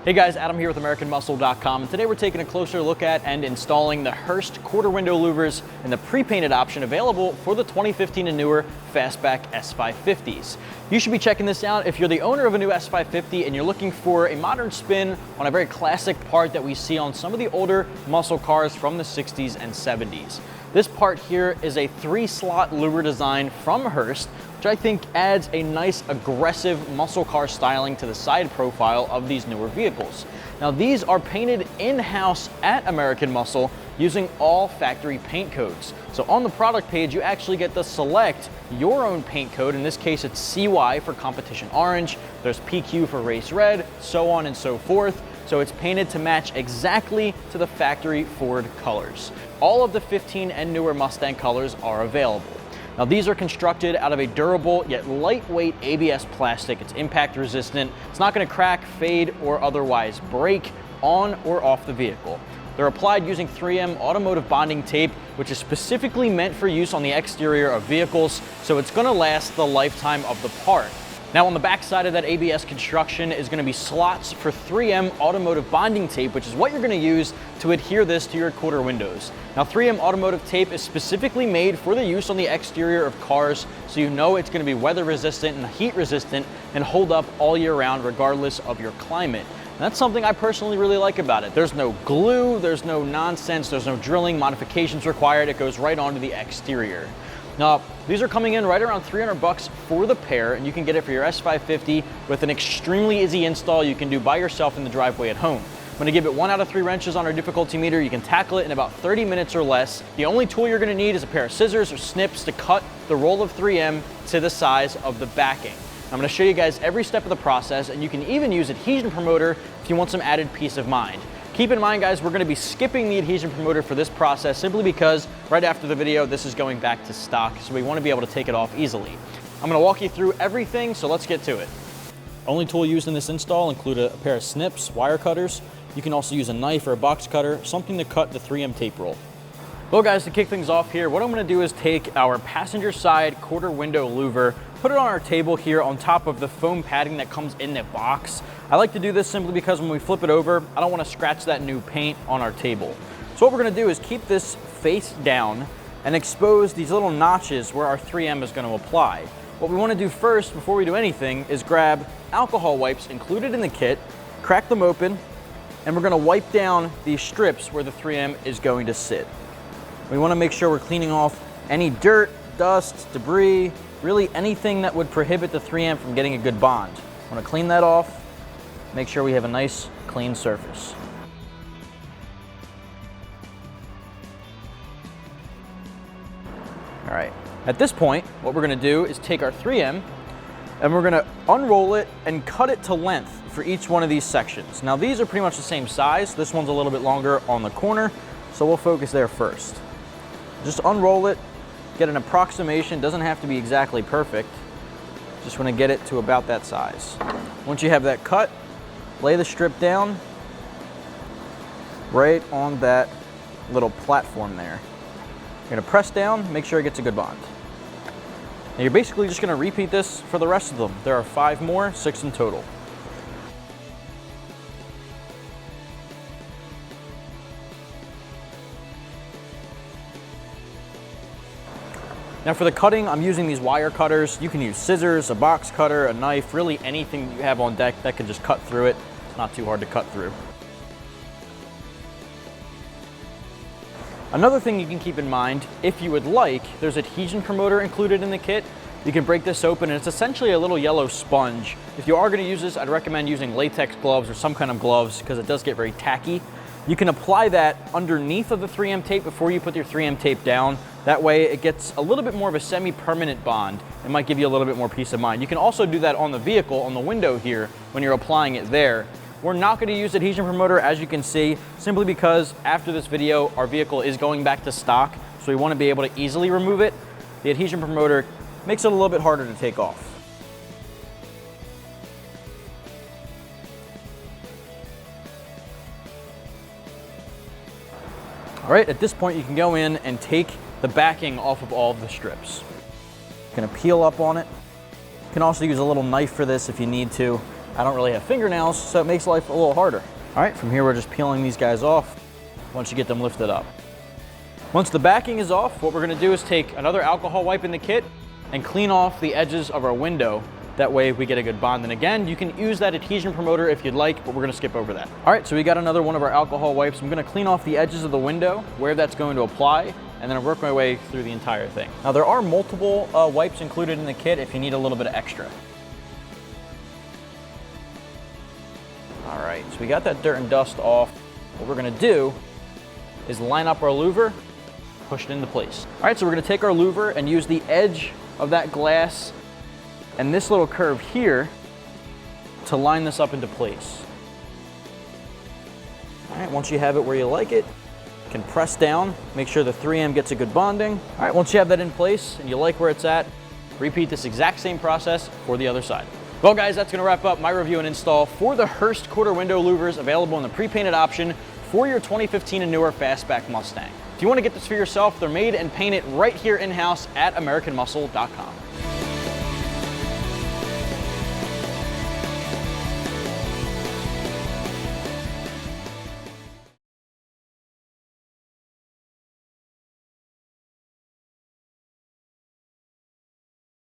Hey guys, Adam here with AmericanMuscle.com, and today we're taking a closer look at and installing the Hurst quarter window louvers and the pre-painted option available for the 2015 and newer Fastback S550s. You should be checking this out if you're the owner of a new S550 and you're looking for a modern spin on a very classic part that we see on some of the older muscle cars from the 60s and 70s. This part here is a 3-slot louver design from Hurst, which I think adds a nice aggressive muscle car styling to the side profile of these newer vehicles. Now these are painted in-house at American Muscle using all factory paint codes. So on the product page you actually get to select your own paint code. In this case it's CY for competition orange, there's PQ for race red, so on and so forth. So it's painted to match exactly to the factory Ford colors. All of the 15 and newer Mustang colors are available. Now these are constructed out of a durable yet lightweight ABS plastic. It's impact resistant. It's not going to crack, fade, or otherwise break on or off the vehicle. They're applied using 3M automotive bonding tape, which is specifically meant for use on the exterior of vehicles, so it's going to last the lifetime of the part. Now on the back side of that ABS construction is going to be slots for 3M automotive bonding tape, which is what you're going to use to adhere this to your quarter windows. Now 3M automotive tape is specifically made for the use on the exterior of cars, so you know it's going to be weather resistant and heat resistant and hold up all year round regardless of your climate. And that's something I personally really like about it. There's no glue, there's no nonsense, there's no drilling, modifications required. It goes right onto the exterior. Now, these are coming in right around $300 for the pair, and you can get it for your S550 with an extremely easy install you can do by yourself in the driveway at home. I'm gonna give it 1 out of 3 wrenches on our difficulty meter. You can tackle it in about 30 minutes or less. The only tool you're gonna need is a pair of scissors or snips to cut the roll of 3M to the size of the backing. I'm gonna show you guys every step of the process, and you can even use adhesion promoter if you want some added peace of mind. Keep in mind, guys, we're going to be skipping the adhesion promoter for this process simply because right after the video, this is going back to stock, so we want to be able to take it off easily. I'm going to walk you through everything, so let's get to it. Only tool used in this install include a pair of snips, wire cutters. You can also use a knife or a box cutter, something to cut the 3M tape roll. Well guys, to kick things off here, what I'm going to do is take our passenger side quarter window louver, put it on our table here on top of the foam padding that comes in the box. I like to do this simply because when we flip it over, I don't want to scratch that new paint on our table. So what we're going to do is keep this face down and expose these little notches where our 3M is going to apply. What we want to do first, before we do anything, is grab alcohol wipes included in the kit, crack them open, and we're going to wipe down these strips where the 3M is going to sit. We want to make sure we're cleaning off any dirt, dust, debris, really anything that would prohibit the 3M from getting a good bond. I want to clean that off, make sure we have a nice clean surface. All right, at this point, what we're going to do is take our 3M and we're going to unroll it and cut it to length for each one of these sections. Now these are pretty much the same size. This one's a little bit longer on the corner, so we'll focus there first. Just unroll it, get an approximation. Doesn't have to be exactly perfect. Just want to get it to about that size. Once you have that cut, lay the strip down right on that little platform there. You're going to press down, make sure it gets a good bond. Now you're basically just going to repeat this for the rest of them. There are 5 more, 6 in total. Now for the cutting, I'm using these wire cutters. You can use scissors, a box cutter, a knife, really anything you have on deck that can just cut through it. It's not too hard to cut through. Another thing you can keep in mind, if you would like, there's adhesion promoter included in the kit. You can break this open and it's essentially a little yellow sponge. If you are going to use this, I'd recommend using latex gloves or some kind of gloves because it does get very tacky. You can apply that underneath of the 3M tape before you put your 3M tape down. That way it gets a little bit more of a semi-permanent bond. It might give you a little bit more peace of mind. You can also do that on the vehicle, on the window here, when you're applying it there. We're not going to use adhesion promoter, as you can see, simply because after this video, our vehicle is going back to stock, so we want to be able to easily remove it. The adhesion promoter makes it a little bit harder to take off. All right, at this point you can go in and take the backing off of all of the strips. You're gonna peel up on it. You can also use a little knife for this if you need to. I don't really have fingernails, so it makes life a little harder. All right, from here we're just peeling these guys off once you get them lifted up. Once the backing is off, what we're gonna do is take another alcohol wipe in the kit and clean off the edges of our window. That way we get a good bond. And again, you can use that adhesion promoter if you'd like, but we're gonna skip over that. All right, so we got another one of our alcohol wipes. I'm gonna clean off the edges of the window, where that's going to apply, and then I'll work my way through the entire thing. Now there are multiple wipes included in the kit if you need a little bit of extra. All right, so we got that dirt and dust off. What we're gonna do is line up our louver, push it into place. All right, so we're gonna take our louver and use the edge of that glass and this little curve here to line this up into place. All right, once you have it where you like it, you can press down, make sure the 3M gets a good bonding. All right, once you have that in place and you like where it's at, repeat this exact same process for the other side. Well guys, that's gonna wrap up my review and install for the Hurst quarter window louvers available in the pre-painted option for your 2015 and newer Fastback Mustang. If you wanna get this for yourself, they're made and painted right here in-house at AmericanMuscle.com.